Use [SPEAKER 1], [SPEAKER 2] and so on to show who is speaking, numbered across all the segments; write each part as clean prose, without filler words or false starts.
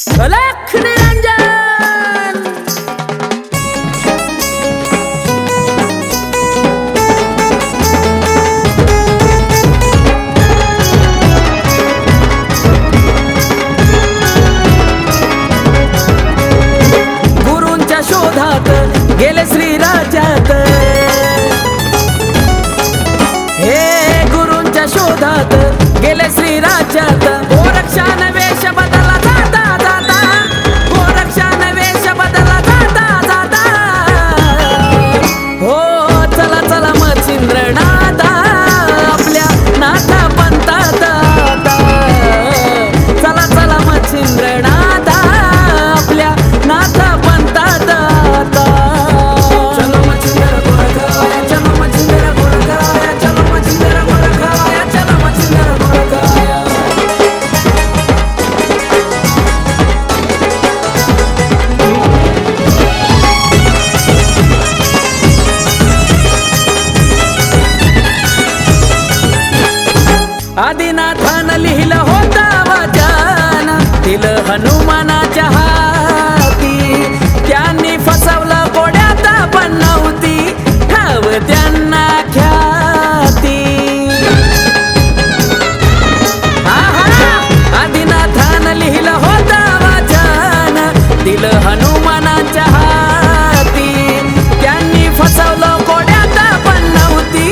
[SPEAKER 1] अलख निरंजन गुरूंच्या शोधात गेले श्रीराजात हे गुरूंच्या शोधात गेले श्रीराजात गोरक्षाने वेश बदलला जाता जाता गोरक्षाने वेश बदलला जाता जाता हो चला चला मच्छिंद्रनाथा आपल्या नाथा पंथात आता चला चला मच्छिंद्रनाथा आपल्या नाथा पंथात आता चलो मच्छिंद्र गोरखाया चलो मच्छिंद्र गोरखाया चलो मच्छिंद्र गोरखाया चलो मच्छिंद्र गोरखाया आदिनाथानं लिहिलं होतं वचन दिलं हनुमानाच्या हाती त्यांनी फसवलं कोड्यात पण नव्हती ठाव त्यांना ख्याती आदिनाथानं लिहिलं होतं वचन दिलं हनुमानाच्या हाती त्यांनी फसवलं कोड्यात पण नव्हती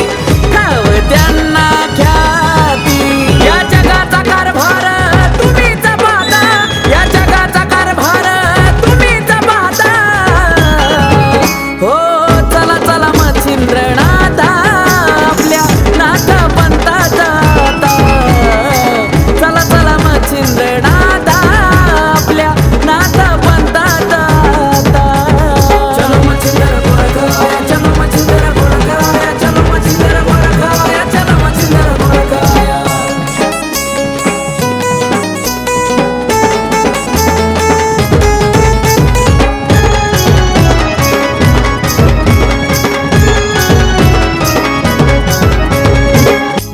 [SPEAKER 1] ठाव त्यांना ख्याती या जगाचा कारभार तुम्हीच पाहता या जगाचा कारभार तुम्हीच पाहता हो चला चला मच्छिंद्रनाथा आपल्या नाथ पंथात आता चला चला मच्छिंद्रनाथा आपल्या नाथ पंथात आता चलो मच्छिंद्र गोरखाया चलो मच्छिंद्र गोरखाया चलो मच्छिंद्र गोरखाया चलो मच्छिंद्र गोरखाया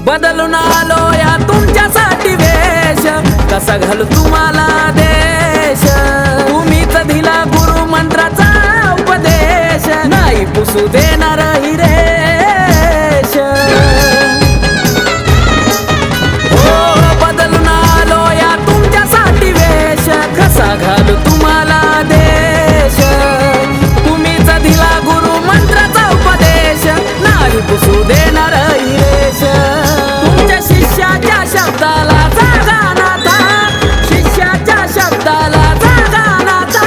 [SPEAKER 1] बदलून आलो या तुमच्यासाठी वेश कसा घालू तुम्हाला देश तुम्हीच दिला गुरु मंत्राचा उपदेश नाही पुसू देणार हिरेश हो बदलून आलो या तुमच्यासाठी वेश कसा घालू तुम्हाला देश तुम्हीच दिला गुरु मंत्राचा उपदेश नाही पुसू देणार हिरेश तुमच्या शिष्याच्या शब्दाला जागा नाथा शिष्याच्या शब्दाला जागा नाथा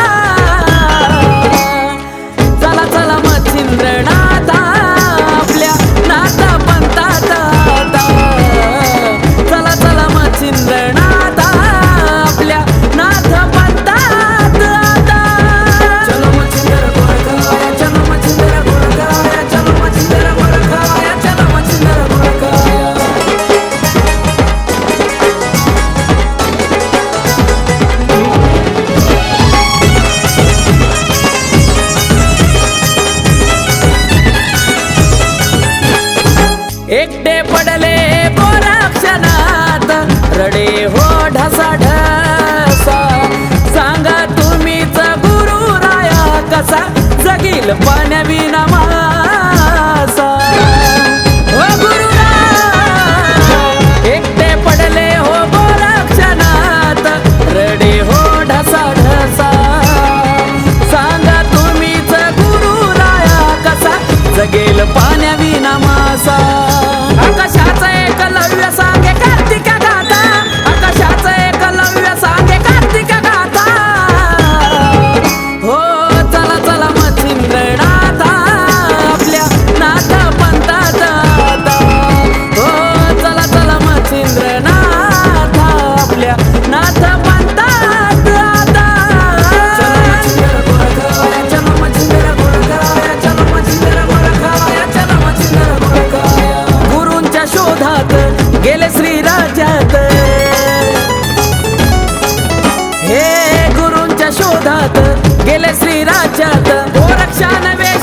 [SPEAKER 1] चला चला मच्छिंद्रनाथा आपल्या नाथ पंथात आता चला चला मच्छिंद्रनाथा आपल्या नाथ पंथात आता चलो मच्छिंद्र गोरखाया चलो मच्छिंद्र गोरखाया चलो मच्छिंद्र गोरखाया चलो मच्छिंद्र गोरखाया एकटे पडले गोरक्षनाथ रडे हो ढसा ढसा सांगा तुम्हीच गुरु राया कसा जगील पाण्याविना मासा हो गुरुराया एकटे पडले हो गोरक्षनाथ रडे हो ढसा ढसा सांगा तुम्हीच गुरु राया कसा जगेल पाण्याविना मासा आकाशाचं एकलव्य सांगे कार्तिका गाथा आकाशाचं एकलव्य सांगे कार्तिका गाथा हो चला चला मच्छिंद्रनाथा आपल्या नाथ पंथात आता हो चला चला मच्छिंद्रनाथा आपल्या नाथ पंथात आता चलो मच्छिंद्र गोरखाया चलो मच्छिंद्र गोरखाया चलो मच्छिंद्र गोरखाया चलो मच्छिंद्र गोरखाया गुरूंच्या शोधात गेले श्रीराजात हे गुरूंच्या शोधात गेले श्रीराजात गोरक्षाने वेश